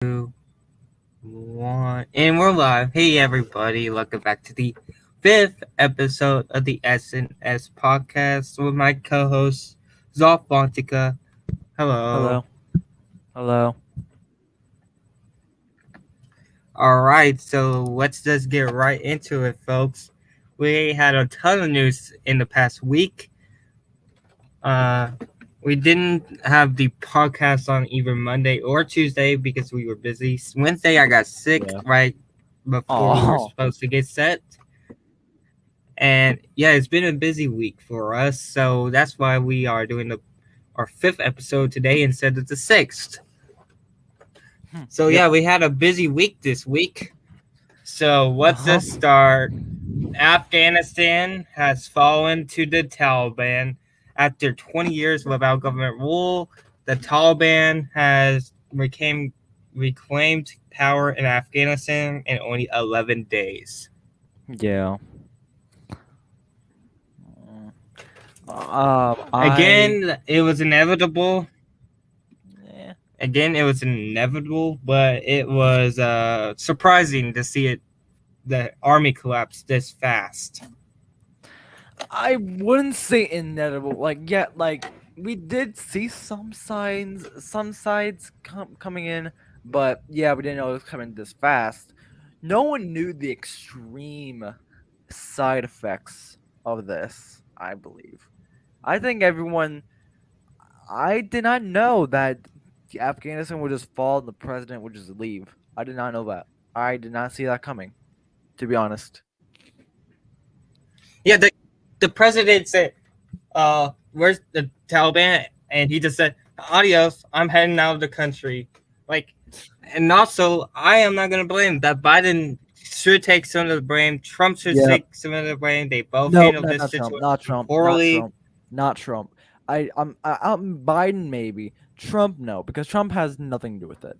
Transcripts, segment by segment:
2, 1, and we're live. Hey everybody, welcome back to the 5th episode of the S&S Podcast with my co-host, Zolfontica. Hello. Hello. Alright, so let's just get right into it, folks. We had a ton of news in the past week. We didn't have the podcast on either Monday or Tuesday because we were busy. Wednesday, I got sick right before we were supposed to get set. And yeah, it's been a busy week for us. So that's why we are doing our 5th episode today instead of the 6th. So yeah, we had a busy week this week. So let's just start. Afghanistan has fallen to the Taliban. After 20 years without government rule, the Taliban has reclaimed power in Afghanistan in only 11 days. Yeah. Again, it was inevitable. Again, it was inevitable, but it was surprising to see the army collapse this fast. I wouldn't say inevitable. We did see some sides coming in, but yeah, we didn't know it was coming this fast. No one knew the extreme side effects of this, I believe. I think I did not know that Afghanistan would just fall and the president would just leave. I did not know that. I did not see that coming, to be honest. Yeah, the president said, where's the Taliban? And he just said, adios, I'm heading out of the country. And also, I am not going to blame that Biden should take some of the blame. Trump should take some of the blame. They both handled this situation poorly. Not Trump. I'm Biden maybe. Trump no, because Trump has nothing to do with it.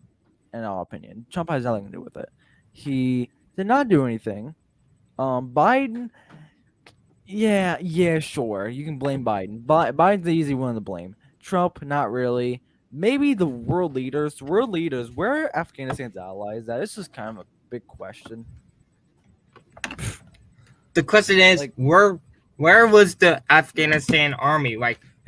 In our opinion, Trump has nothing to do with it. He did not do anything. Biden. Yeah, sure. You can blame Biden. Biden's the easy one to blame. Trump, not really. Maybe the world leaders. Where are Afghanistan's allies? That is just kind of a big question. The question is, where was the Afghanistan army?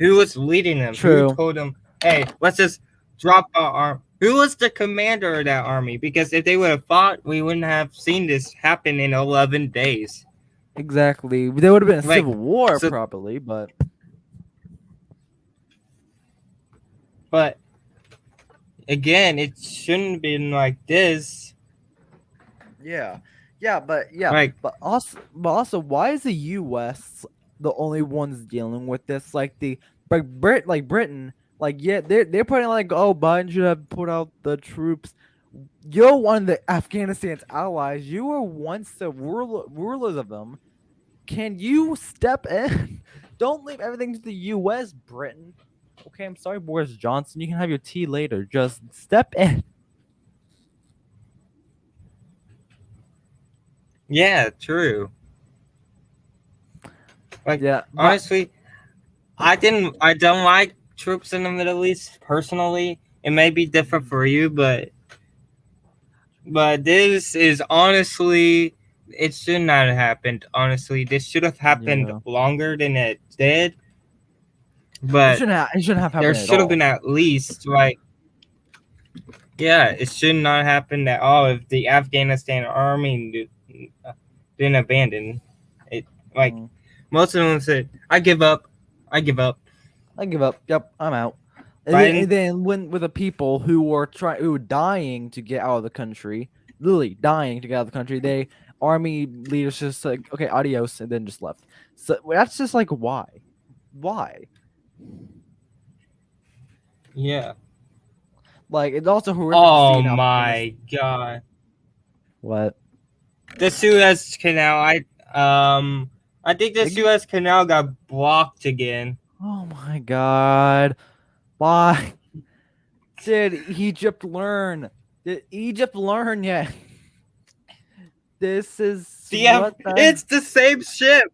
Who was leading them? True. Who told them, hey, let's just drop our arm? Who was the commander of that army? Because if they would have fought, we wouldn't have seen this happen in 11 days. Exactly. There would have been a civil war, probably, but again, it shouldn't have been like this. But also, why is the U.S. the only ones dealing with this? Britain, they're putting Biden should have put out the troops. You're one of the Afghanistan's allies. You were once the rulers of them. Can you step in? Don't leave everything to the U.S., Britain. Okay, I'm sorry, Boris Johnson. You can have your tea later. Just step in. Yeah, true. Honestly, I don't like troops in the Middle East personally. It may be different for you, but this is honestly, it should not have happened. Honestly, this should have happened longer than it did. But it shouldn't have happened. There should have been at least it should not happen at all if the Afghanistan army didn't abandon it. Most of them said, I give up. Yep, I'm out. And then with the people who were dying to get out of the country, literally dying to get out of the country, they army leaders just okay, adios, and then just left. So that's just why? Yeah. It's also horrific. Oh my god. What? The Suez Canal. I think the Suez Canal got blocked again. Oh my god. Why? Did Egypt learn? Did Egypt learn yet? This is it's the same ship.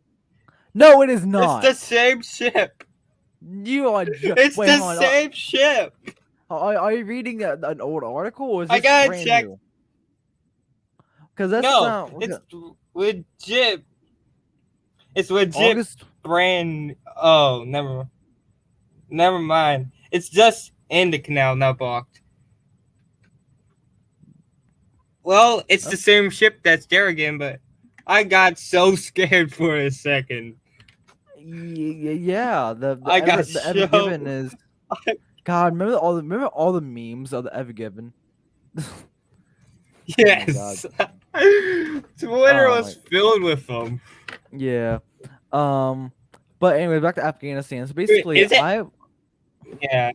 No, it is not. It's the same ship. You are It's the same ship. Are you reading an old article, or is I this gotta brand check. new? Because that's No, not it's legit. It's legit August. brand. Oh, never mind. It's just in the canal, not blocked. Well, it's the same ship that's there again, but I got so scared for a second. Yeah, the I got the Ever Given so. is. God, remember all the memes of the Ever Given. Yes, Twitter was filled with them. Yeah. But anyway, back to Afghanistan. So basically, Is it? Yeah.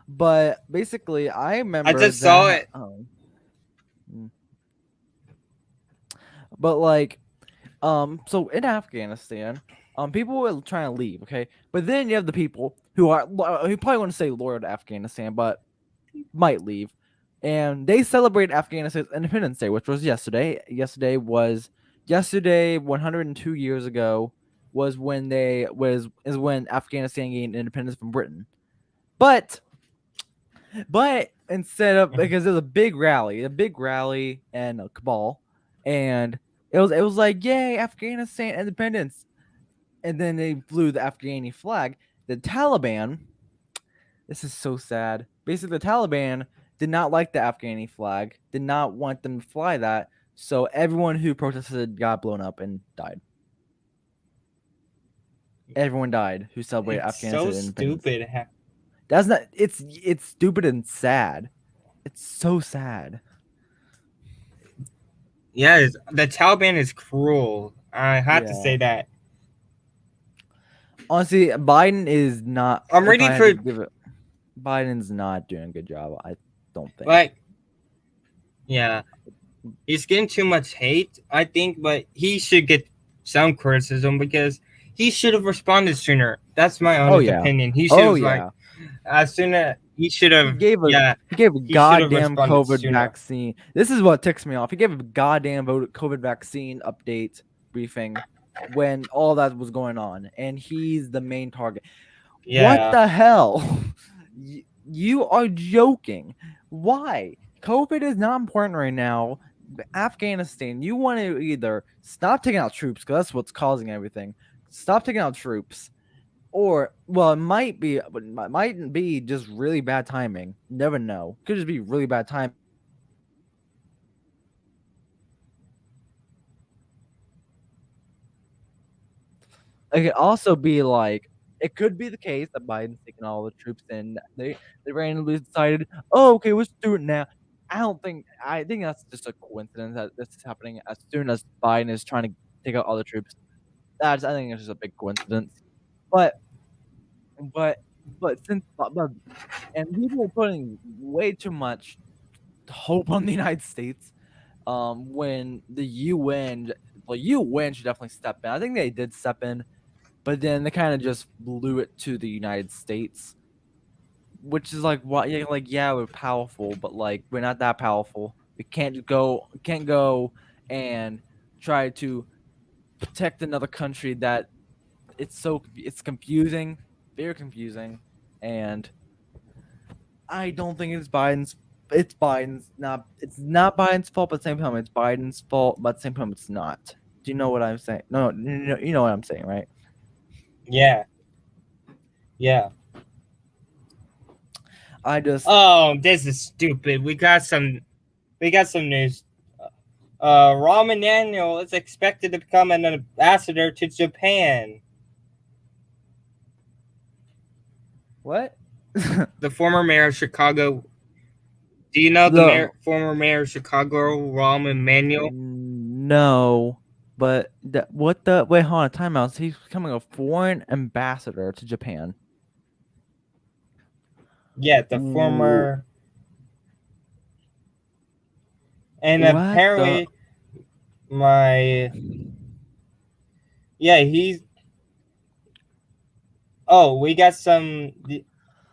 But basically, I remember I just saw it. But like, so in Afghanistan, people were trying to leave, okay, but then you have the people who probably want to say loyal to Afghanistan, but might leave, and they celebrated Afghanistan's Independence Day, which was yesterday. Yesterday, 102 years ago, was when when Afghanistan gained independence from Britain. But instead of, because there was a big rally and a cabal, and it was like, yay, Afghanistan independence, and then they flew the Afghani flag. The Taliban, this is so sad. Basically, the Taliban did not like the Afghani flag, did not want them to fly that, so everyone who protested got blown up and died. Everyone died who celebrated Afghanistan independence. Stupid. That's not. It's stupid and sad. It's so sad. Yes, the Taliban is cruel. I have to say that. Honestly, Biden is not. I'm ready for. Biden's not doing a good job. I don't think. Like, yeah, he's getting too much hate, I think, but he should get some criticism because he should have responded sooner. That's my honest opinion. He should have like as soon as he should have. He gave a goddamn COVID vaccine. This is what ticks me off. He gave a goddamn COVID vaccine update briefing when all that was going on, and he's the main target. Yeah. What the hell? You are joking. Why? COVID is not important right now. Afghanistan, you want to either stop taking out troops, because that's what's causing everything. Stop taking out troops. Or, well, it might be just really bad timing. Never know. Could just be really bad timing. It could also be like, it could be the case that Biden's taking all the troops in. They randomly decided, oh, okay, let's do it now. I think that's just a coincidence that this is happening as soon as Biden is trying to take out all the troops. I think it's just a big coincidence. But since and people are putting way too much hope on the United States, when the UN should definitely step in. I think they did step in, but then they kind of just blew it to the United States, which is like, what? Yeah, we're powerful, but like, we're not that powerful. We can't go and try to protect another country that it's confusing, very confusing, and I don't think it's Biden's. It's not Biden's fault, but at the same time it's Biden's fault, but at the same time it's not. Do you know what I'm saying? No, you know what I'm saying, right? Yeah. Oh, this is stupid. We got some news. Rahm Emanuel is expected to become an ambassador to Japan. What? The former mayor of Chicago. Do you know the former mayor of Chicago, Rahm Emanuel? No, but wait, hold on, time out. He's becoming a foreign ambassador to Japan. Yeah, the former. And apparently, he's. Oh, we got some.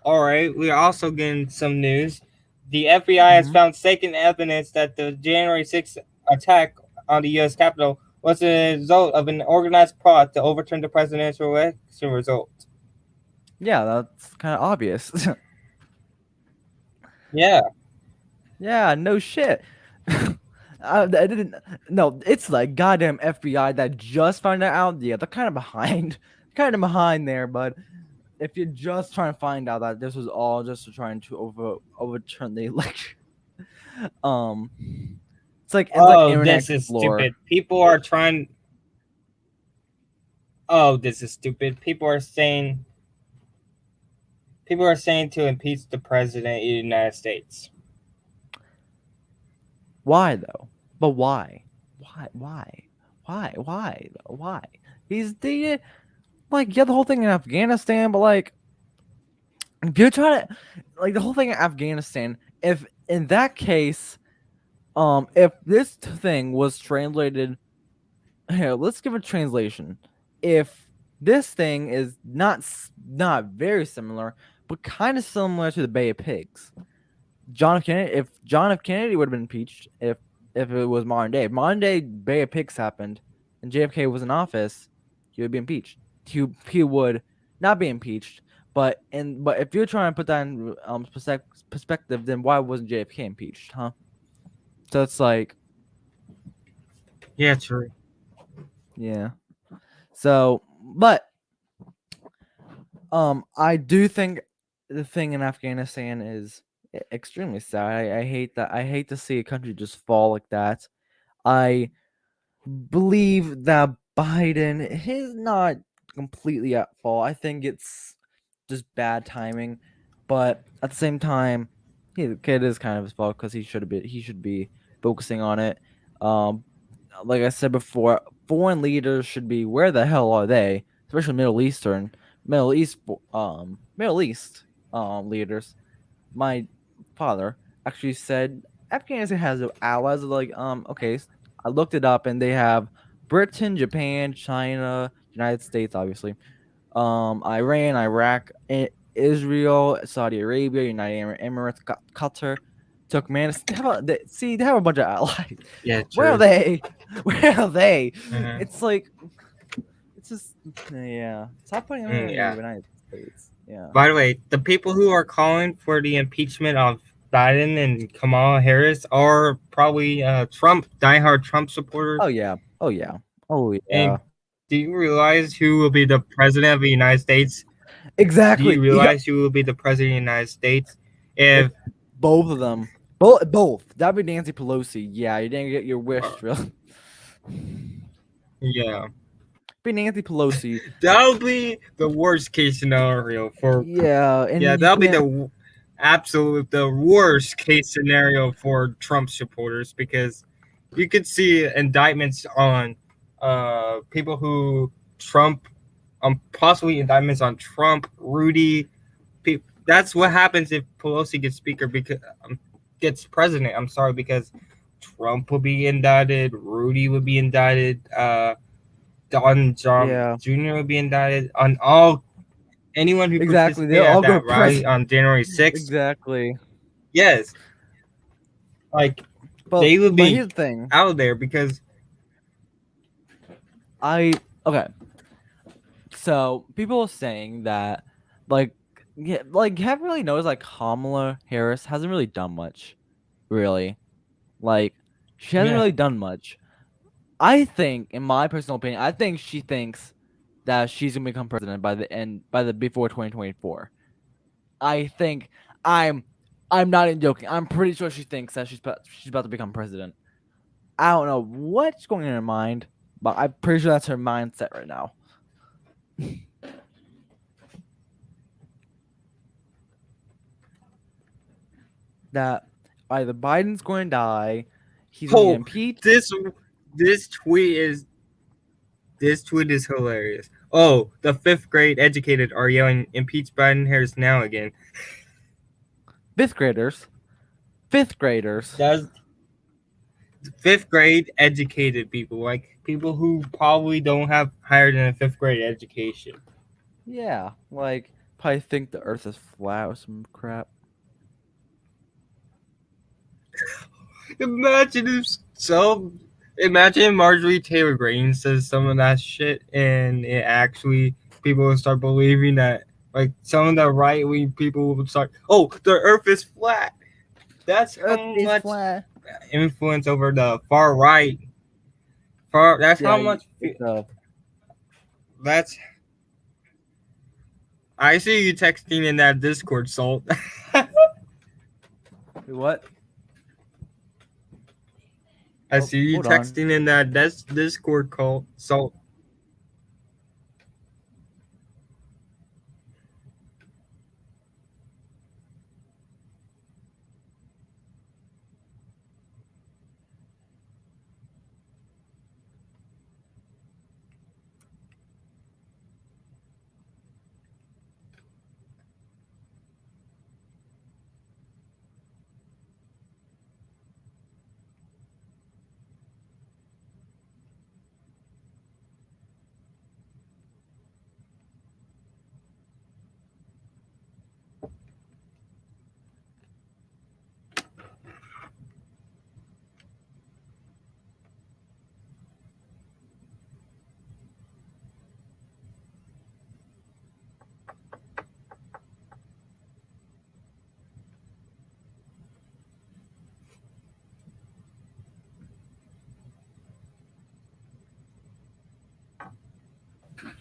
All right, we're also getting some news. The FBI has found second evidence that the January 6th attack on the U.S. Capitol was a result of an organized plot to overturn the presidential election result. Yeah, that's kind of obvious. Yeah. Yeah, no shit. I didn't. No, it's like goddamn FBI that just found that out. Yeah, they're kind of behind, kind of behind there. But if you're just trying to find out that this was all just to trying to overturn the election, um, it's like Oh, Internet this is Explorer. stupid. People are trying. Oh, this is stupid. People are saying to impeach the president of the United States. Why though? But why? Why? Though? Why? He's the like yeah the whole thing in Afghanistan, but like if you're trying to like the whole thing in Afghanistan, if in that case, if this thing was translated here, let's give a translation. If this thing is not very similar, but kind of similar to the Bay of Pigs, if John F. Kennedy would have been impeached, if it was modern day Bay of Pigs happened, and JFK was in office, he would be impeached. He would not be impeached, but if you're trying to put that in perspective, then why wasn't JFK impeached, huh? So it's like, Yeah, true. yeah. So, but I do think the thing in Afghanistan is extremely sad. I hate that. I hate to see a country just fall like that. I believe that Biden is not completely at fault. I think it's just bad timing, but at the same time, it is kind of his fault because he should be focusing on it. Um, like I said before, foreign leaders should be where the hell are they? Especially Middle East leaders. My father actually said Afghanistan has allies. Like okay, I looked it up and they have Britain, Japan, China, United States, obviously, Iran, Iraq, Israel, Saudi Arabia, United Arab Emirates, Qatar, Turkmenistan. They have a bunch of allies. Yeah, Where are true. they? Where are they? Mhm. It's like it's just yeah. Stop putting them in the Yeah. United States. Yeah. By the way, the people who are calling for the impeachment of Biden and Kamala Harris are probably diehard Trump supporters. Oh yeah. Oh yeah. Oh yeah. And do you realize who will be the president of the United States? Do you Exactly. Yeah. realize who will be the president of the United States If if both of them, both, that'd be Nancy Pelosi. Yeah, you didn't get your wish, really. yeah, Be Nancy Pelosi. that'll be the worst case scenario for Yeah, yeah, and you that'll be can't. the worst case scenario for Trump supporters because you could see indictments on people who Trump possibly indictments on Trump, Rudy. That's what happens if Pelosi gets speaker because gets president. I'm sorry because Trump will be indicted, Rudy will be indicted, Don John Yeah, Jr. will be indicted on all anyone who exactly. They'll participated all at go that rally president. on January 6th. Exactly. Yes, like But they would be here's the thing. out there because Okay. So people are saying that, like, yeah, like haven't really noticed like Kamala Harris hasn't really done much, really. Like, she hasn't yeah. really done much. I think, in my personal opinion, I think she thinks that she's gonna become president by the before 2024. I think I'm I'm not even joking. I'm pretty sure she thinks that she's about to become president. I don't know what's going in her mind, but I'm pretty sure that's her mindset right now. That either Biden's going to die, he's going to get Oh, impeached. this tweet is hilarious. Oh, the fifth grade educated are yelling impeach Biden Harris now again. Fifth graders. That's fifth grade educated people, like people who probably don't have higher than a fifth grade education. Yeah, like probably think the Earth is flat or some crap. Imagine if imagine Marjorie Taylor Greene says some of that shit, and it actually people will start believing that. Like some of the right wing people will start, oh, the Earth is flat. That's Earth how is much flat. influence over the far right. That's how much. That's. I see you texting in that Discord, Salt. What? I see you texting in that Discord call, Salt.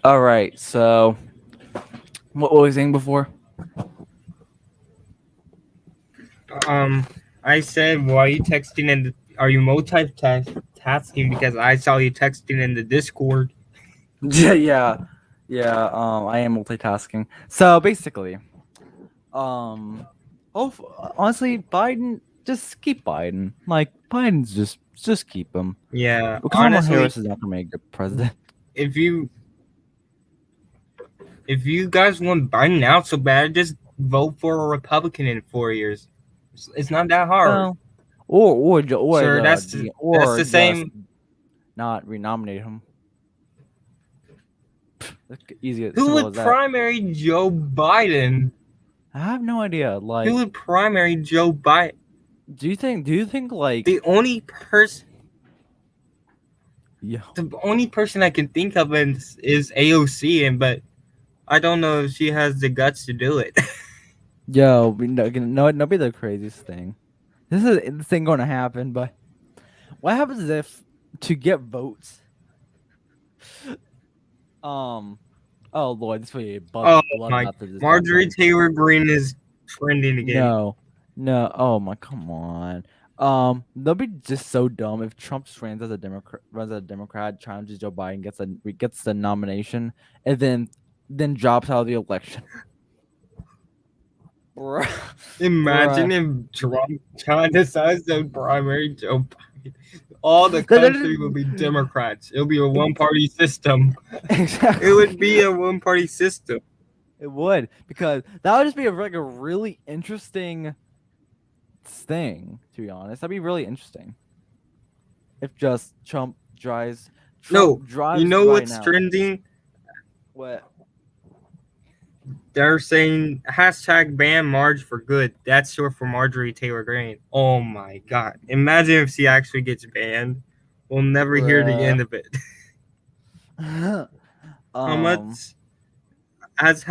All right. So, what was I saying before? I said, why are you texting and are you multitasking? Because I saw you texting in the Discord. Yeah. I am multitasking. So basically, honestly, Biden, just keep Biden. Like Biden's just keep him. Yeah, Kamala honestly, Harris is not gonna make a good president. If you guys want Biden out so bad, just vote for a Republican in 4 years. It's not that hard. Or sure, that's the same. Not renominate him. Easy. Who would primary Joe Biden? I have no idea. Like, who would primary Joe Biden? Do you think like the only person? Yeah. The only person I can think of is AOC, but I don't know if she has the guts to do it. Yo, no, it'd be the craziest thing. This thing going to happen, but what happens if to get votes? Oh Lord, this will be a bloodbath. Marjorie Taylor Greene is trending again. No. Oh my, come on. They'll be just so dumb if Trump runs as a Democrat, challenges Joe Biden, gets the nomination, and then drops out of the election. Imagine if Trump decides to primary Joe Biden. All the country will be Democrats. It'll be a one-party system. Exactly. It would be a one-party system. It would, because that would just be a really interesting thing, to be honest. That'd be really interesting. If just Trump drives. You know what's trending? What? They're saying #ban Marge for good. That's short for Marjorie Taylor Greene. Oh my god. Imagine if she actually gets banned. We'll never hear the end of it. How much as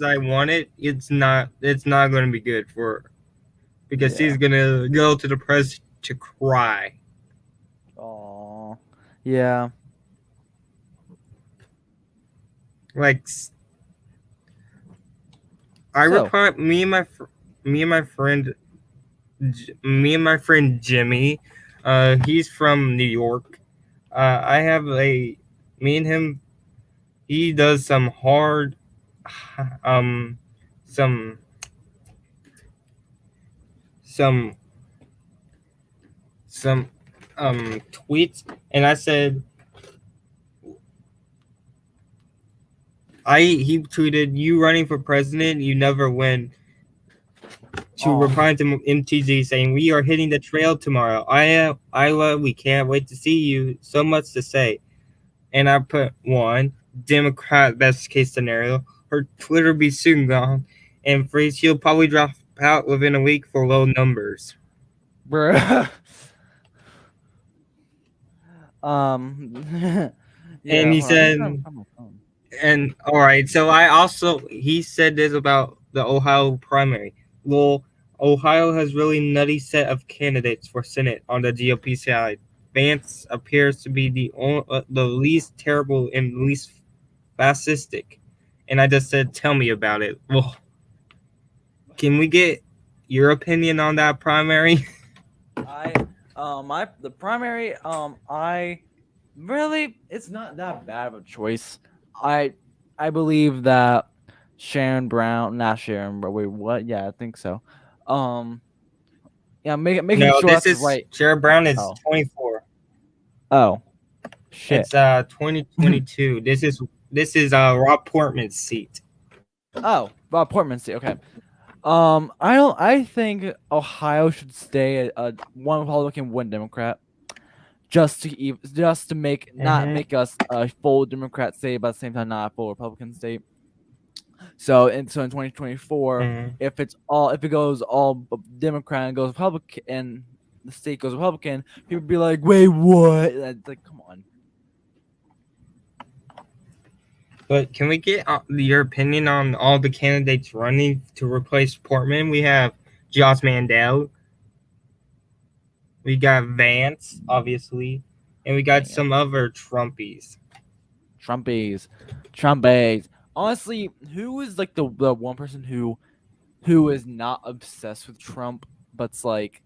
I want it, it's not gonna be good for her. Because she's gonna go to the press to cry. Oh. Yeah. Like me and my friend Jimmy, he's from New York. I have me and him, he does some hard some tweets, and I said he tweeted, "You running for president, you never win." To reply to MTG saying, "We are hitting the trail tomorrow. Iowa, we can't wait to see you. So much to say." And I put 1, Democrat best case scenario. Her Twitter be soon gone, and 3, she'll probably drop out within a week for low numbers. Bruh. And he said, and all right, so he said this about the Ohio primary. Well, Ohio has really nutty set of candidates for Senate on the GOP side. Vance appears to be the least terrible and least fascistic. And I just said, tell me about it. Well, can we get your opinion on that primary? The primary, I really, it's not that bad of a choice. I believe that Sharon Brown, not Sharon, but wait, what? Yeah, I think so. Yeah, making No, sure this that's is right. Jared Brown is Oh, 24. oh, shit. It's 2022. This is Rob Portman's seat. Oh, Bob Portman State. Okay. I don't. I think Ohio should stay one Republican, one Democrat, just to not make us a full Democrat state, but at the same time not a full Republican state. So in 2024, if it goes all Democrat and goes Republican, and the state goes Republican, people be like, wait, what? It's like, come on. But can we get your opinion on all the candidates running to replace Portman? We have Josh Mandel. We got Vance, obviously. And we got some other Trumpies. Honestly, who is like the one person who is not obsessed with Trump, but's like,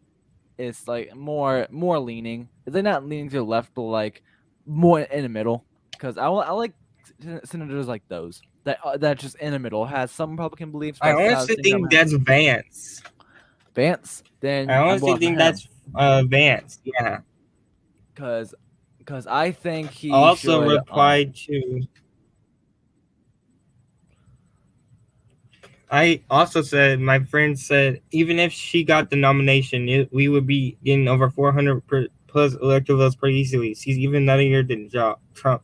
it's like more leaning. They're not leaning to the left, but like more in the middle. Because I like senators like those that just in the middle, has some Republican beliefs. I But honestly think that's Vance. Vance. Then I honestly think that's Vance. Yeah. Because I think he also should, replied to. I also said, my friend said, even if she got the nomination, we would be getting over 400 plus electoral votes pretty easily. She's even nuttier than Trump.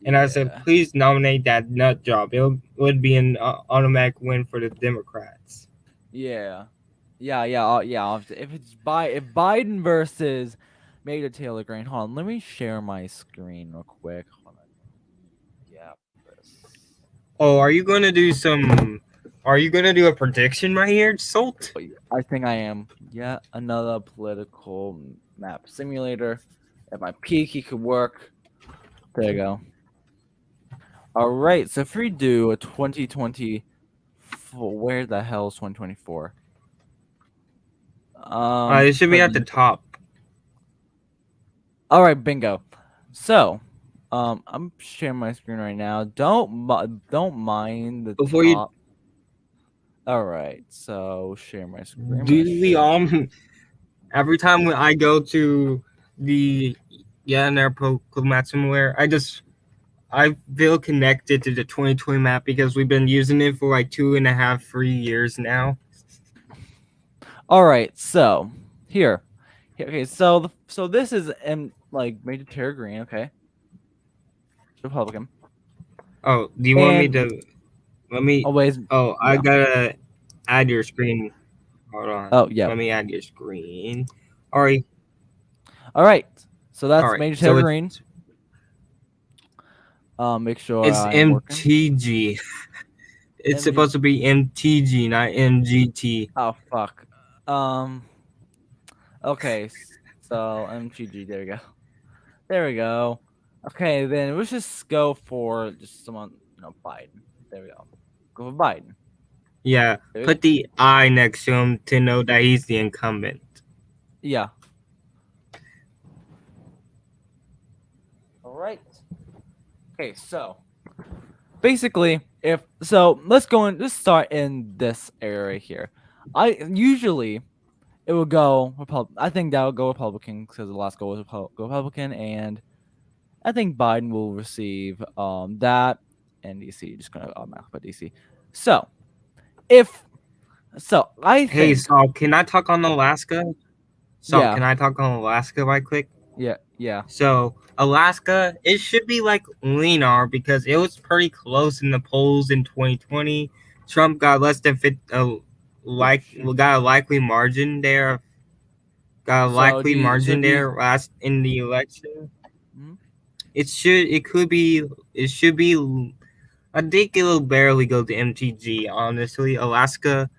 And I said, please nominate that nut job. It would be an automatic win for the Democrats. Yeah. If Biden versus Major Taylor Greene, hold on, let me share my screen real quick. Hold on. Yeah. Oh, are you going to do a prediction right here, Salt? I think I am. Yeah, another political map simulator. At my peak, he could work. There you go. All right, so if we do a 2020, where the hell is 2024? It should be at the top. All right, bingo. So, I'm sharing my screen right now. Don't mind the Before top. All right, so share my screen. Do we all? Every time when I go to the map somewhere, I feel connected to the 2020 map because we've been using it for like 2.5, 3 years now. All right, so here. Okay, so this is like Major Taylor Greene, okay, Republican. Oh, do you want me to? Let me. Always. Oh, yeah. I gotta add your screen. Hold on. Oh yeah. Let me add your screen. All right. All right. So that's Major Taylor Greene. Make sure it's MTG. It's supposed to be MTG, not MGT. Oh fuck. Okay. So MTG. There we go. There we go. Okay, then let's just go for just someone, Biden. There we go. Go for Biden. Yeah, put the I next to him to know that he's the incumbent. Yeah. All right. Okay, so basically, let's start in this area here. It will go Republican. I think that will go Republican because the last goal was go Republican, and I think Biden will receive that and DC. Just gonna automatically put DC. So I think. Hey, Saul, can I talk on Alaska? Saul, can I talk on Alaska right quick? Yeah. So Alaska, it should be like Lenar because it was pretty close in the polls in 2020. Trump got less than 50. Got a likely margin there. Last in the election. Mm-hmm. It should be. I think it'll barely go to MTG. Honestly, Alaska.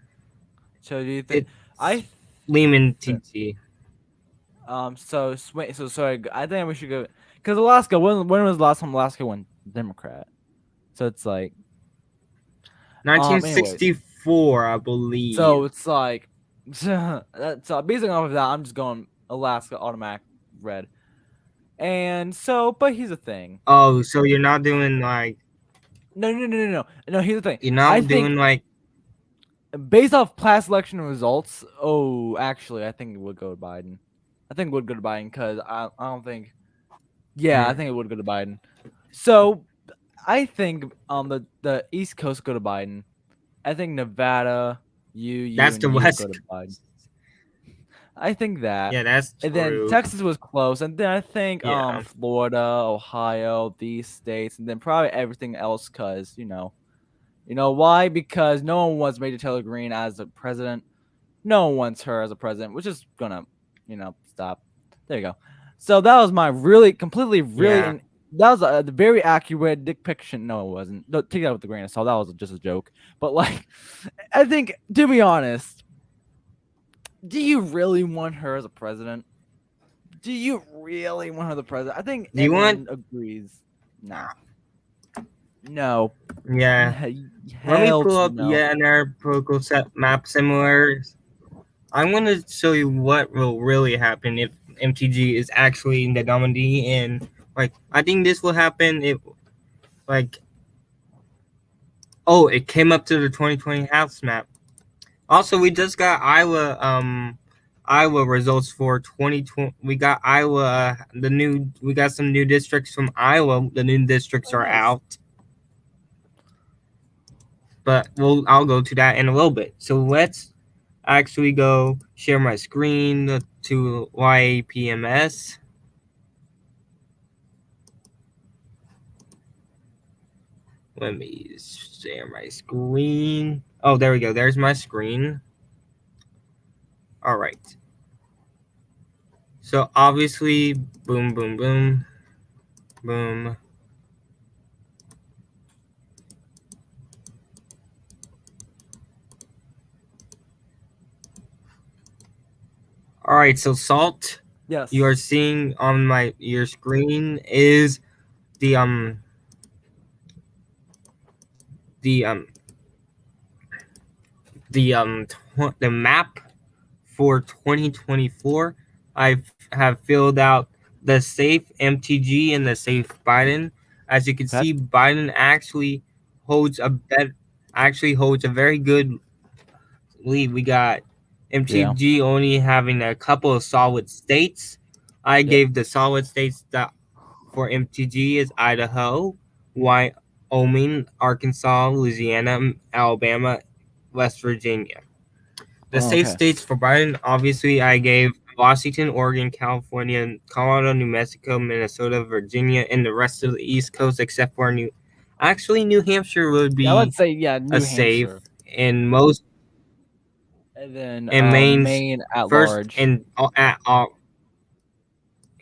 So do you think? I Lehman TT. so sorry. I think we should go because Alaska. When was the last time Alaska went Democrat? So it's like 1964, I believe. So it's like so basing off of that, I'm just going Alaska automatic red. And so, but here's the thing. Oh, so you're not doing like No. Here's the thing. You're not doing like based off past election results. Oh, actually, I think it would go to Biden. I think it would go to Biden because I don't think. Yeah, I think it would go to Biden. So, I think the East Coast go to Biden. I think Nevada, that's and the West go to Biden. I think that. Yeah, that's true. And then Texas was close, and then I think Florida, Ohio, these states, and then probably everything else, cause you know why? Because no one wants Major Taylor Greene as a president. No one wants her as a president, which is gonna, stop. There you go. So that was my completely that was a very accurate depiction. No, it wasn't. Don't take that with a grain of salt. That was just a joke. But like, I think to be honest, do you really want her as a president? Do you really want her as a president? I think everyone agrees. No. Yeah. Let me pull up another political map similar. I'm going to show you what will really happen if MTG is actually the nominee, and like I think this will happen if it came up to the 2020 House map. Also, we just got Iowa results for 2020. We got Iowa. We got some new districts from Iowa. The new districts are out. But I'll go to that in a little bit. So let's actually go share my screen to YAPMS. Let me share my screen. Oh, there we go. There's my screen. All right. So obviously, boom, boom, boom, boom. All right, so Salt. Yes. You are seeing on your screen is the map for 2024. I have filled out the safe MTG and the safe Biden. As you can see, Biden actually holds a very good lead. We got MTG only having a couple of solid states. I gave the solid states that for MTG is Idaho, Wyoming, Arkansas, Louisiana, Alabama, West Virginia. The safe states for Biden, obviously, I gave Washington, Oregon, California, Colorado, New Mexico, Minnesota, Virginia, and the rest of the East Coast, except for New Hampshire would be New safe, Hampshire. and most. And then Maine at first large.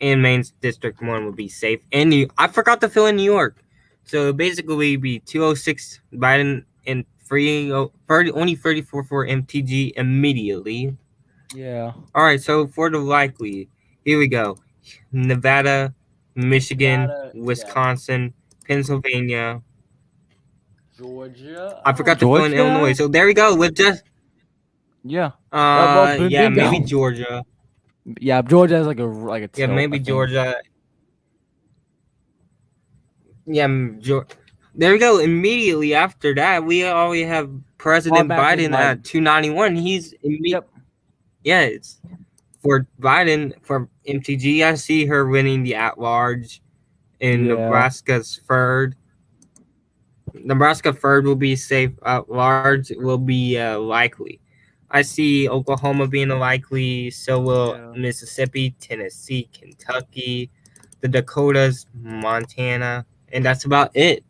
and Maine's District 1 would be safe. And I forgot to fill in New York. So basically it'd be 206 Biden and only 34 for MTG immediately. Yeah. All right, so for the likely, here we go. Nevada, Michigan, Wisconsin, Pennsylvania, Georgia. I forgot to fill in Illinois. So there we go. With just maybe Georgia. Yeah, Georgia has like a tilt, maybe Georgia. Yeah, there we go. Immediately after that, we already have President Biden at 291. He's it's for Biden for MTG. I see her winning the at-large in Nebraska's third. Nebraska third will be safe. At-large will be likely. I see Oklahoma being a likely, so will Mississippi, Tennessee, Kentucky, the Dakotas, Montana, and that's about it.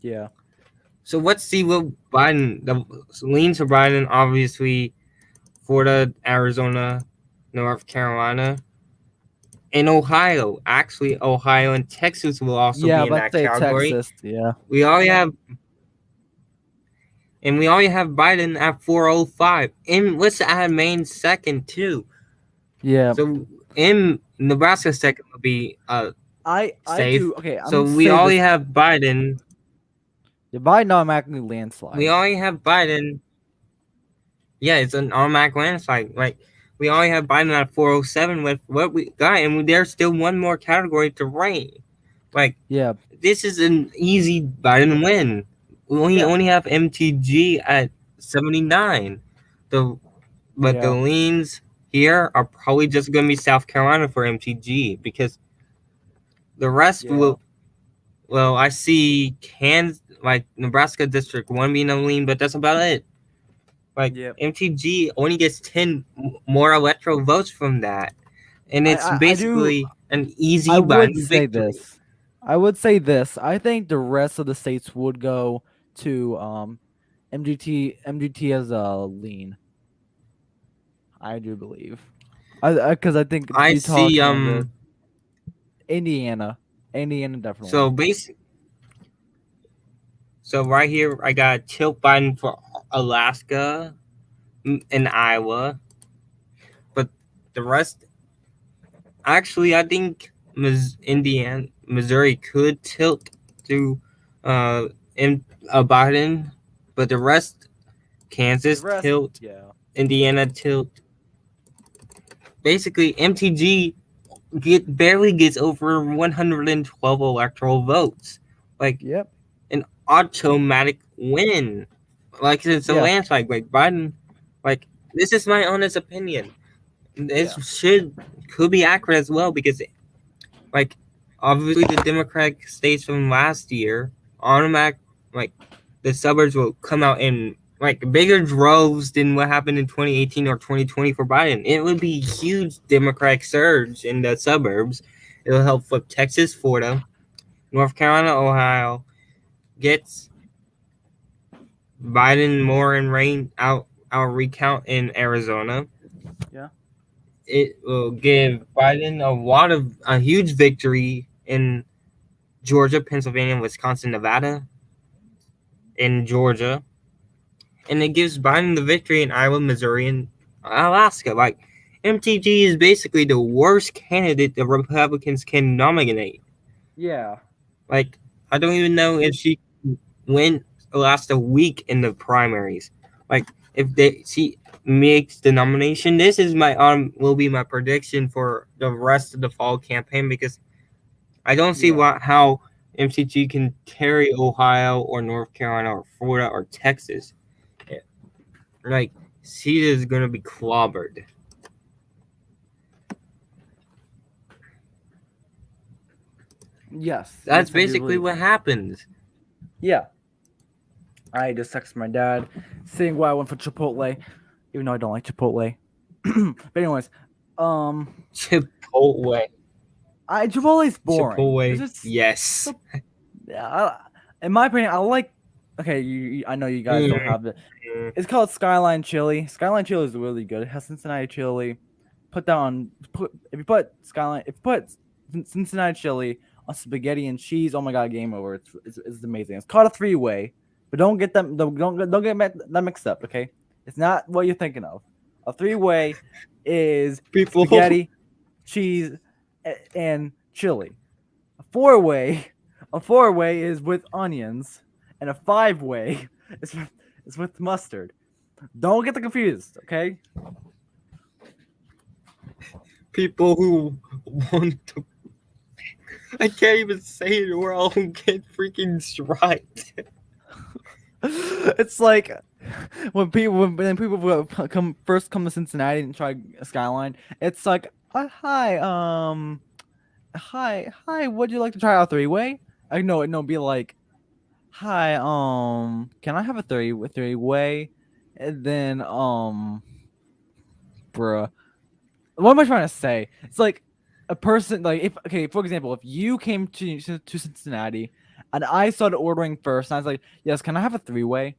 Yeah. So let's see what Biden, the leans for Biden, obviously, Florida, Arizona, North Carolina, and Ohio. Actually, Ohio and Texas will also be in that category. Texas, We already have. And we already have Biden at 405. And let's add Maine second, too. Yeah. So, in Nebraska second would be I safe. do. Okay, I'm So, gonna we say already this. have Biden. The Biden automatically landslide. We already have Biden. Yeah, it's an automatic landslide. Like, we already have Biden at 407 with what we got, and there's still one more category to rank. Like, yeah. this is an easy Biden win. We only have MTG at 79. But the leans here are probably just going to be South Carolina for MTG because the rest will. Well, I see like Nebraska District 1 being a lean, but that's about it. Like, MTG only gets 10 more electoral votes from that. And it's basically an easy Biden victory. I would say this. I think the rest of the states would go to MGT as a lean. I do believe. Because I think I see Indiana definitely. So right here I got tilt Biden for Alaska and Iowa. But the rest, actually, I think Missouri could tilt to Biden, but the rest, Kansas tilt, Indiana tilt. Basically, MTG barely gets over 112 electoral votes. Like, an automatic win. Like, it's a landslide. Like, Biden, like, this is my honest opinion. This could be accurate as well because, like, obviously the Democratic states from last year, automatic, like, the suburbs will come out in, like, bigger droves than what happened in 2018 or 2020 for Biden. It would be a huge Democratic surge in the suburbs. It'll help flip Texas, Florida, North Carolina, Ohio, gets Biden more in rain out recount in Arizona. Yeah. It will give Biden a huge victory in Georgia, Pennsylvania, Wisconsin, Nevada, and Georgia. And it gives Biden the victory in Iowa, Missouri, and Alaska. Like, MTG is basically the worst candidate the Republicans can nominate. Yeah. Like, I don't even know if she can last a week in the primaries. Like, if she makes the nomination, this is will be my prediction for the rest of the fall campaign because I don't see how MTG can carry Ohio or North Carolina or Florida or Texas. Like, she is gonna be clobbered. Yes. That's basically what happens. Yeah. I just texted my dad saying why I went for Chipotle, even though I don't like Chipotle. But anyways, Chipotle. Chipotle's boring. Chipotle. Yes. In my opinion, I like. Okay, I know you guys don't have it. It's called Skyline Chili. Skyline Chili is really good. It has Cincinnati chili. If you put Cincinnati chili on spaghetti and cheese, oh my god, game over. It's amazing. It's called a 3-way, but don't get them don't get that mixed up. Okay, it's not what you're thinking of. A 3-way is spaghetti, cheese, and chili. A 4-way is with onions, and a 5-way is with mustard. Don't get confused, okay? People who want to, I can't even say it or I'll get freaking striped. It's like when people first come to Cincinnati and try Skyline, it's like, hi, would you like to try our 3-way? No, be like, hi, can I have a 3-way? And then, bruh, what am I trying to say? It's like a person, like, for example, if you came to Cincinnati and I started ordering first, and I was like, yes, can I have a 3-way?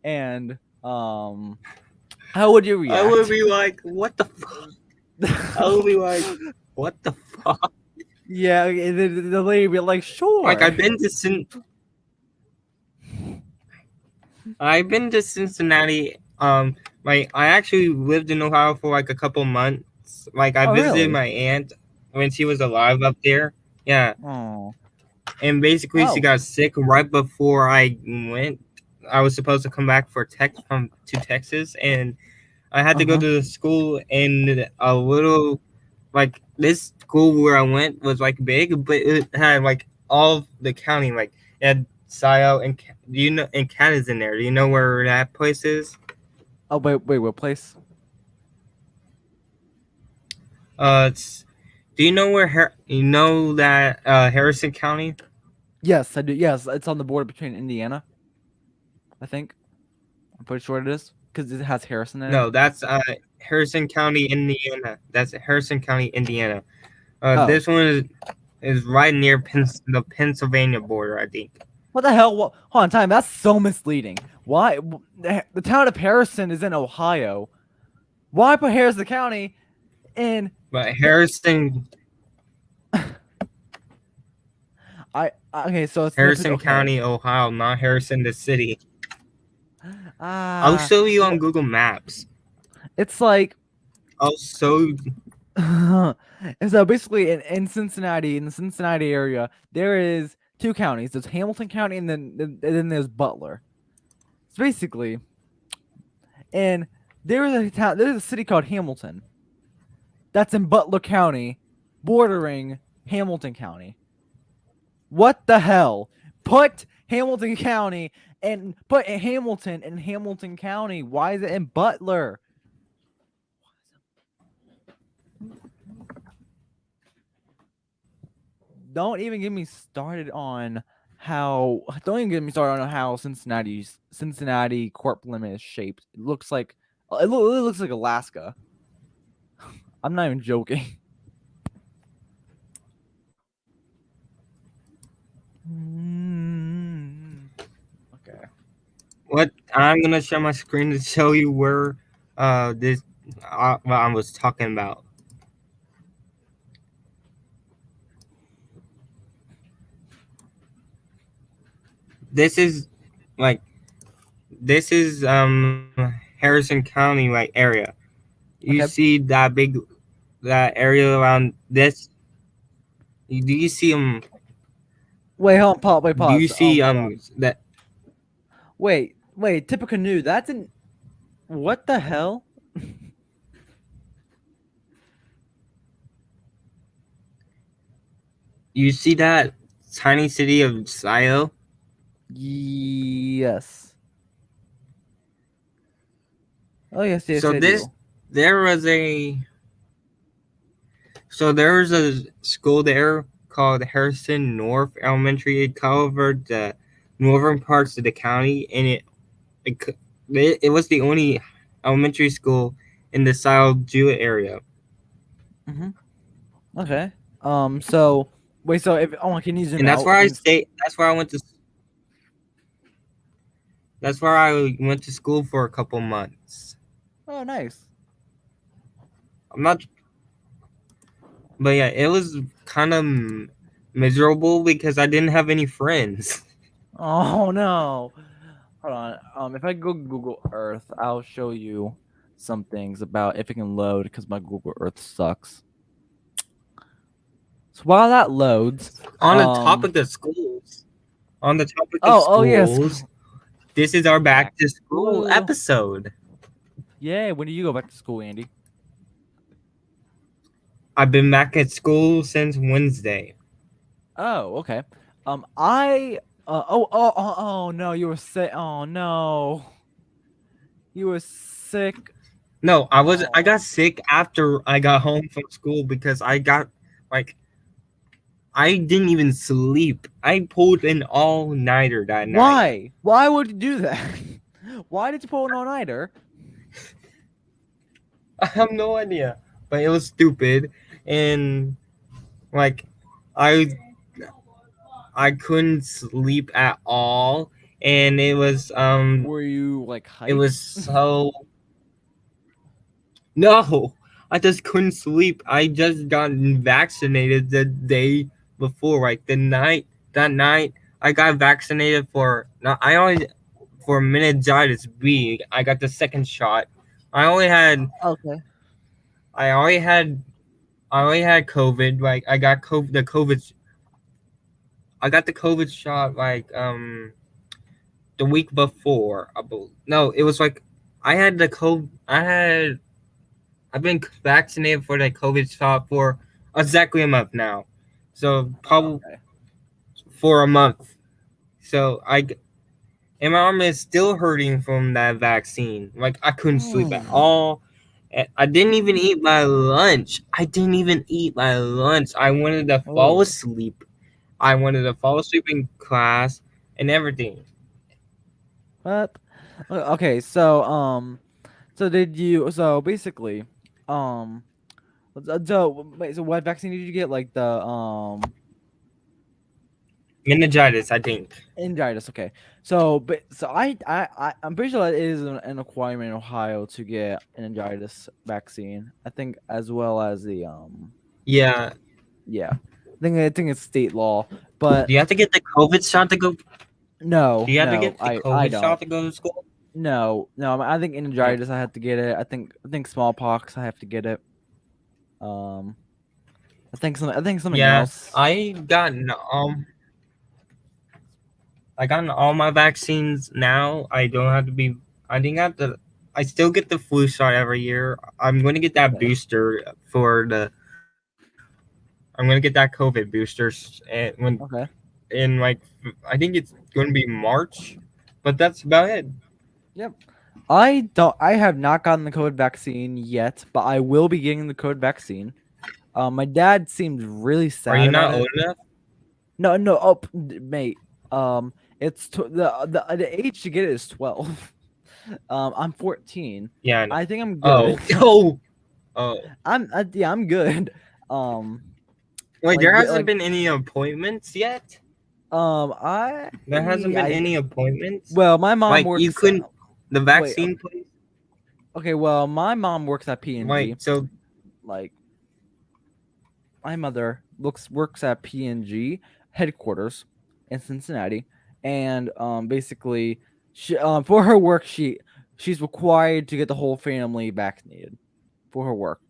And how would you react? I would be like, what the fuck? I would be like, what the fuck? Yeah, the lady would be like, sure. Like, I've been to I've been to Cincinnati. Like I actually lived in Ohio for like a couple months. Like I Oh, visited really? my aunt when she was alive up there. Yeah, Oh. and basically she Oh. got sick right before I went. I was supposed to come back for to Texas, and I had Uh to go huh. to the school in a little like this school where I went was like big, but it had like all of the county. Like it had Scioto and do you know and Canada's in there. Do you know where that place is? Oh, wait, what place? It's do you know where you know that Harrison County? Yes, I do. Yes, it's on the border between Indiana. I think. I'm pretty sure it is because it has Harrison in it. No, that's Harrison County, Indiana. That's Harrison County, Indiana. Oh, This one is right near the Pennsylvania border, I think. what the hell? Hold on, time. That's so misleading. Why? The town of Harrison is in Ohio. Why put Harrison County in? But Harrison Okay, so it's Harrison okay. County, Ohio, not Harrison the city. I'll Ah, show you on Google Maps. it's like I'll show and so basically in Cincinnati, in the Cincinnati area, there is two counties. There's Hamilton County and then there's Butler. So basically, and there's a city called Hamilton that's in Butler County, bordering Hamilton County. What the hell? Put Hamilton County and put Hamilton in Hamilton County. Why is it in Butler? Don't even get me started on how. Don't even get me started on how Cincinnati Corp limit is shaped. It looks like it looks like Alaska. I'm not even joking. Okay. what I'm gonna share my screen to show you where this what I was talking about. This is like this is Harrison County like area. You Okay. see that area around this? Do you see Wait, hold on, pause. Wait, Do you pause. see Hold on. that? Wait. Tippecanoe. That's in. What the hell? You see that tiny city of Scioto? Yes. Oh yes, So I do. there was a there was a school there called Harrison North Elementary. It covered the northern parts of the county, and it was the only elementary school in the Scioto Jewett area. Okay. So wait. So if can you zoom And that's out? where I stayed. That's where I went to. That's where I went to school for a couple months. Oh, nice. I'm not, but yeah, it was kind of miserable because I didn't have any friends. Oh no. Hold on. If I go Google Earth, I'll show you some things about if it can load because my Google Earth sucks. So while that loads, On the topic of schools, yes. this is our back to school episode. Yeah, when do you go back to school, Andy? I've been back at school since Wednesday. Oh, okay. Oh no, you were sick. Oh no, you were sick. No, I got sick after I got home from school because I got I didn't even sleep. I pulled an all-nighter that night. Why? Why would you do that? Why did you pull an all-nighter? I have no idea, but it was stupid, and I couldn't sleep at all, and it was Were you like hyped? It was so no, I just couldn't sleep. I just got vaccinated the day before, that night I got vaccinated for for meningitis B. I got the second shot. I only had Okay. I already had I already had COVID. Like I got COVID. I got the COVID shot like the week before. No, it was like I had the COVID. I've been vaccinated for the COVID shot for exactly a month now. So probably Okay. for a month. So and my arm is still hurting from that vaccine. Like I couldn't sleep at all. I didn't even eat my lunch. I wanted to fall Oh. asleep. I wanted to fall asleep in class and everything. What? Okay, so did you? So basically, um, so wait, so what vaccine did you get? Like the Meningitis, I think. meningitis. Okay, I'm pretty sure that it is an requirement in Ohio to get meningitis vaccine. I think as well as the Yeah. yeah, I think it's state law, but Do you have to get the COVID shot to go? Do no, you have to no, get the I COVID don't. shot to go to school? No. I think Oh. meningitis. I have to get it. I think smallpox. I have to get it. Um, I think something Yeah, else. I gotten all my vaccines now. I don't have to be. I think I have to. I still get the flu shot every year. I'm going to get that Okay. booster for the. I'm going to get that COVID boosters and Okay. in like I think it's going to be March, but that's about it. Yep. I have not gotten the COVID vaccine yet, but I will be getting the COVID vaccine. My dad seems really Are sad you about not it. old enough? No, no. Oh, mate. It's the age to get it is 12. I'm 14. Yeah. I know. I think I'm Oh. good. Oh. I'm good. Um, Wait, like there yeah, hasn't like been any appointments yet. There hasn't been I any appointments. well, my mom Like you works. couldn't the Wait, vaccine place. okay. Well, my mom works at P&G. Wait, so Like my mother works at P&G headquarters in Cincinnati, and basically, she for her work she's required to get the whole family vaccinated for her work.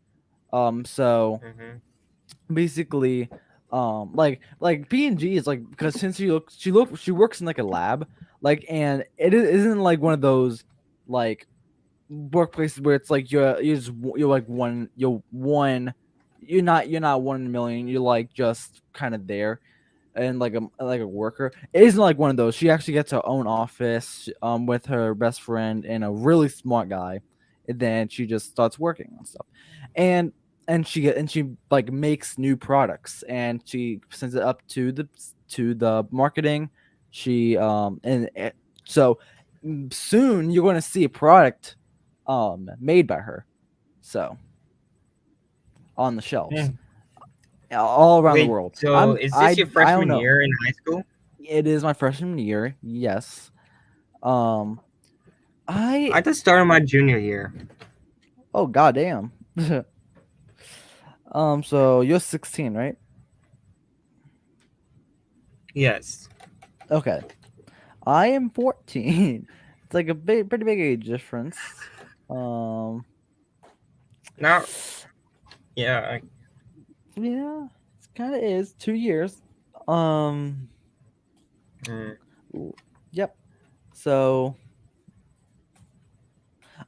So mhm. basically, like P&G is like because since she works in like a lab, like and isn't like one of those like workplaces where it's like you're like you're not 1 in a million. You're like just kind of there and like a worker. It isn't like one of those. She actually gets her own office with her best friend and a really smart guy, and then she just starts working on stuff, and she like makes new products and she sends it up to the marketing. She so soon you're going to see a product made by her, so on the shelves Hmm. all around the Wait, world. so is this your I don't freshman know. year in high school? It is my freshman year. Yes. Um. I I just started my junior year. Oh goddamn. So you're 16, right? Yes. Okay. I am 14. It's like a pretty big age difference. Um. Now, yeah. Yeah. It kind of is 2 years. Um. Mm. Yep. So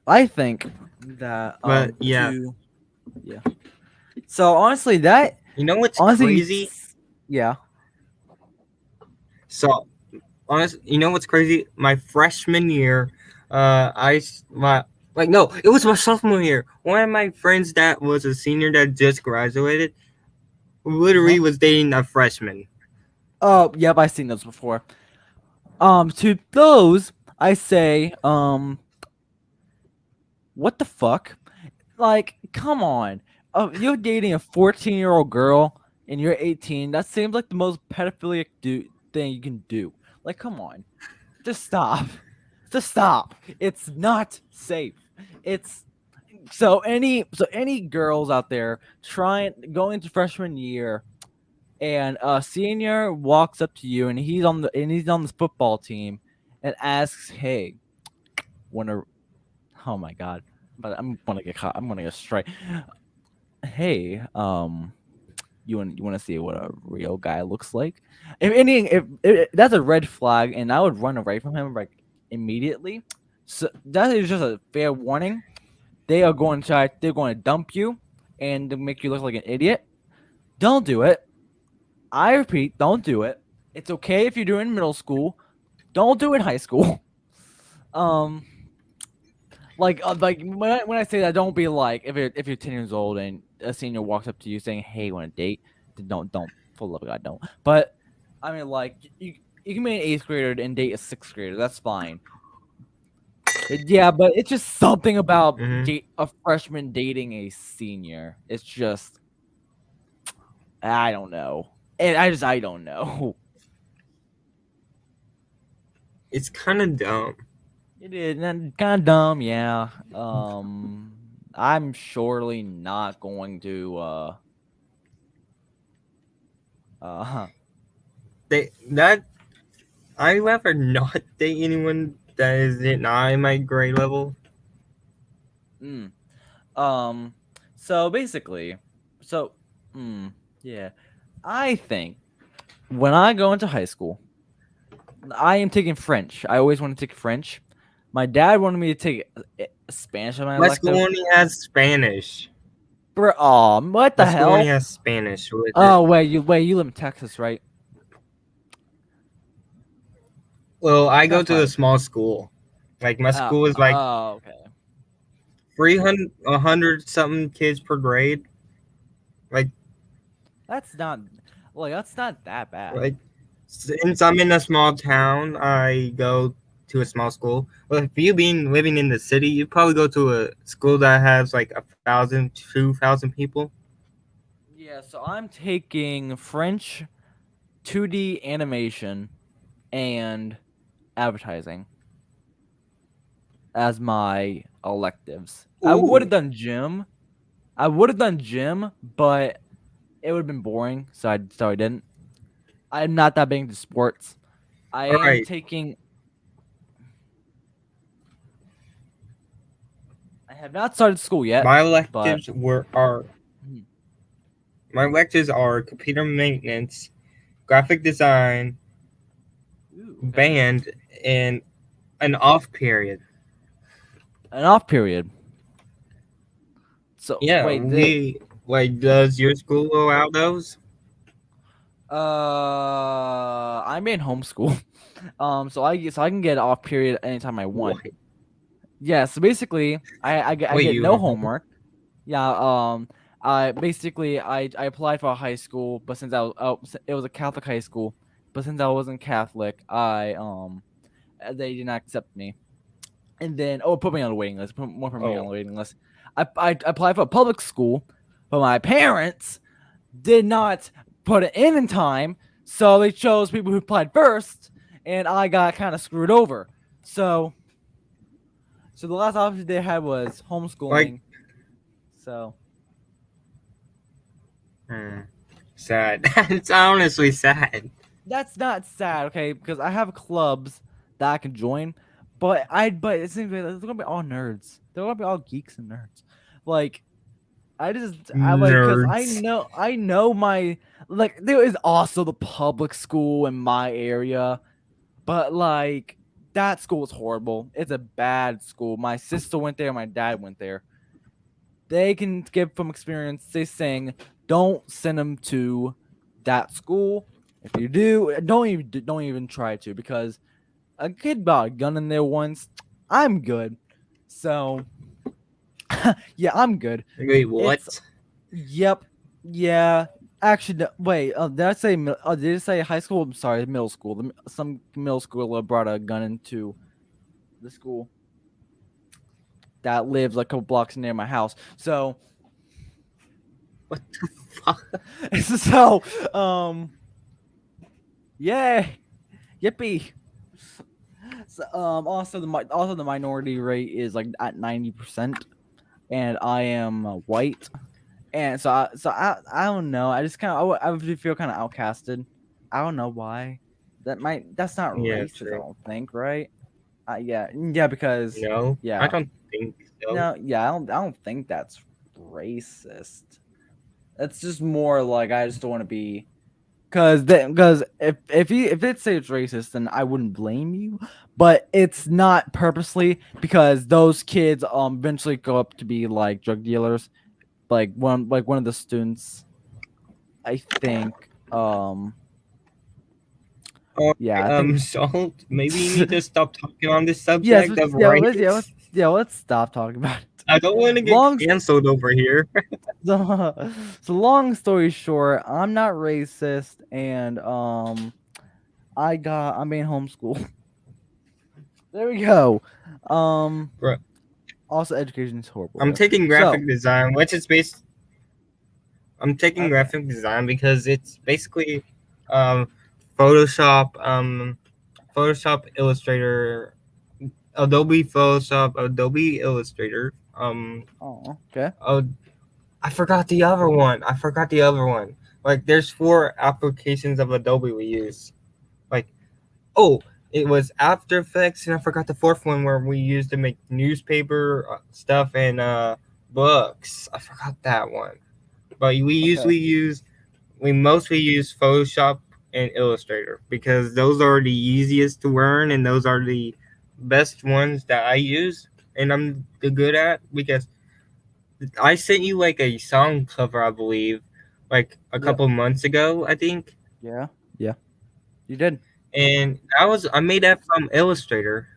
I think that But yeah, yeah. So honestly, that you know what's honestly crazy? yeah. So you know what's crazy? My freshman year, my like no, it was my sophomore year. One of my friends that was a senior that just graduated, Uh-huh. literally was dating a freshman. Oh, yep, I've seen those before. To those, I say, what the fuck? Like, come on. You're dating a 14-year-old girl and you're 18. That seems like the most pedophilic thing you can do. Like, come on. Just stop. Just stop. It's not safe. It's any girls out there trying going into freshman year and a senior walks up to you and he's on the football team and asks, "Hey, wanna?" Oh my god! But I'm gonna get caught. I'm gonna get straight. Hey, you want to see what a real guy looks like? If that's a red flag, and I would run away from him like immediately. So that is just a fair warning. They're going to dump you and to make you look like an idiot. Don't do it. I repeat, don't do it. It's okay if you do it in middle school. Don't do it in high school. Um, like when I say that, don't be like if you're 10 years old and a senior walks up to you saying, "Hey, you want to date?" Then don't for the love of God don't. But I mean, like you can be an 8th grader and date a 6th grader. That's fine. Yeah, but it's just something about a freshman dating a senior. It's just I don't know. And I don't know. It's kind of dumb. It is kind of dumb, yeah. I'm surely not going to That I rather not date anyone that is not in my grade level. So basically, yeah, I think when I go into high school, I am taking French. I always want to take French. My dad wanted me to take Spanish on my My school elective. only has Spanish. Bro, what the My school hell? only has Spanish. Wait, you live in Texas, right? Well, I go to a small school. Like my school is like okay. 100 something kids per grade. Like that's not that bad. Like since I'm in a small town, I go to a small school. Well, if you been living in the city, you probably go to a school that has like 1,000, 2,000 people. Yeah, so I'm taking French, 2D animation, and advertising as my electives. Ooh. I would have done gym, but it would have been boring, so I didn't. I'm not that big into sports. I am taking. I have not started school yet. My electives My electives are computer maintenance, graphic design, band, and an off period. An off period. So yeah, wait, does your school allow those? I'm in homeschool. So I can get off period anytime I want. What? Yeah, so basically I get no homework. Yeah, I applied for a high school, but since it was a Catholic high school, but since I wasn't Catholic, they did not accept me. And then put me on the waiting list. Put me on the waiting list. I applied for a public school, but my parents did not put it in time, so they chose people who applied first, and I got kind of screwed over. So the last option they had was homeschooling. So sad. It's honestly sad. That's not sad, okay? Because I have clubs that I can join, but it seems like they're gonna be all nerds. They're gonna be all geeks and nerds. Like because I know my there is also the public school in my area, but like that school is horrible. It's a bad school. My sister went there, my dad went there. They can give from experience. They saying don't send them to that school. If you do, don't even try to, because a kid bought a gun in there once. I'm good. So yeah, I'm good. Wait, what? Yep. Yeah. Actually, wait. Did I say? Did I say high school? I'm sorry, middle school. Some middle schooler brought a gun into the school that lives like a couple blocks near my house. So what the fuck? So yay, yippee. So, also the minority rate is like at 90%, and I am white, and so I don't know. I just I would feel kind of outcasted. I don't know why. That's not racist. True. I don't think, right? Yeah, because No, I yeah, don't think so. no, yeah, I don't think that's racist. That's just more like I just don't want to be, because if it say it's racist, then I wouldn't blame you, but it's not purposely because those kids eventually go up to be like drug dealers, like one of the students, I think. Or Yeah, I think. Salt, maybe you need to stop talking on this Yes, subject of yeah, race. let's stop talking about it. I don't want to get Long canceled over here. so long story short, I'm not racist, and I'm being homeschooled. There we go. Um, Bro, also education is horrible I'm here. taking So graphic design, which is based. I'm taking okay, graphic design because it's basically um, Photoshop, Photoshop Illustrator, Adobe Photoshop, Adobe Illustrator. oh okay, Oh, I forgot the other one. I forgot the other one. Like, there's 4 applications of Adobe we use. Like, oh, it was After Effects, and I forgot the 4th one where we used to make newspaper stuff and books. I forgot that one. But okay, we mostly use Photoshop and Illustrator because those are the easiest to learn and those are the best ones that I use and I'm the good at because I sent you like a song cover, I believe, like a yep, couple months ago, I think. yeah, yeah, you did. And I made that from Illustrator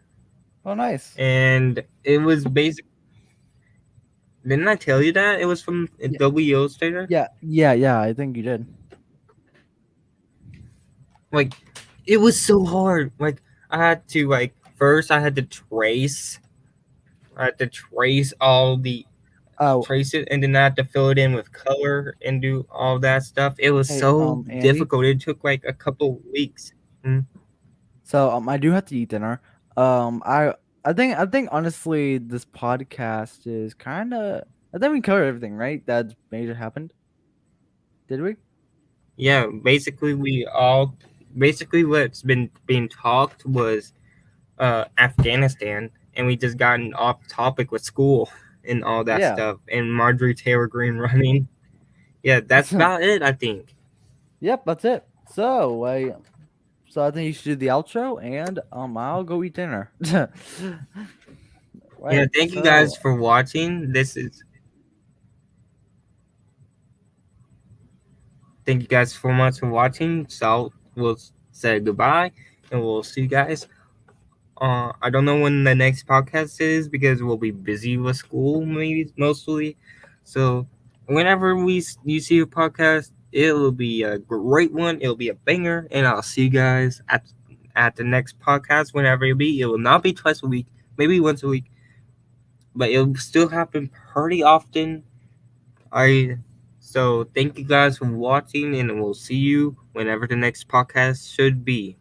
Oh, nice. and it was basic. Didn't I tell you that it was from Yeah, Adobe Illustrator? yeah. I think you did. Like it was so hard. Like I had to first I had to trace all the Oh, trace it and then I had to fill it in with color and do all that stuff. It was hey, so Andy. difficult. It took like a couple weeks. Mm. So I do have to eat dinner. Um, I I think honestly this podcast is kind of. I think we covered everything, right? That major happened. Did we? Yeah, basically what's been being talked was Afghanistan and we just gotten off topic with school and all that Yeah. stuff and Marjorie Taylor Greene running. Yeah, that's about it, I think. Yep, that's it. So I think you should do the outro, and I'll go eat dinner. Yeah, Right. thank you guys for watching. Thank you guys so much for watching. So we'll say goodbye and we'll see you guys. I don't know when the next podcast is because we'll be busy with school, maybe mostly. So whenever you see a podcast, it will be a great one. It'll be a banger, and I'll see you guys at the next podcast whenever it be. It will not be twice a week, maybe once a week, but it'll still happen pretty often. I so thank you guys for watching, and we'll see you whenever the next podcast should be.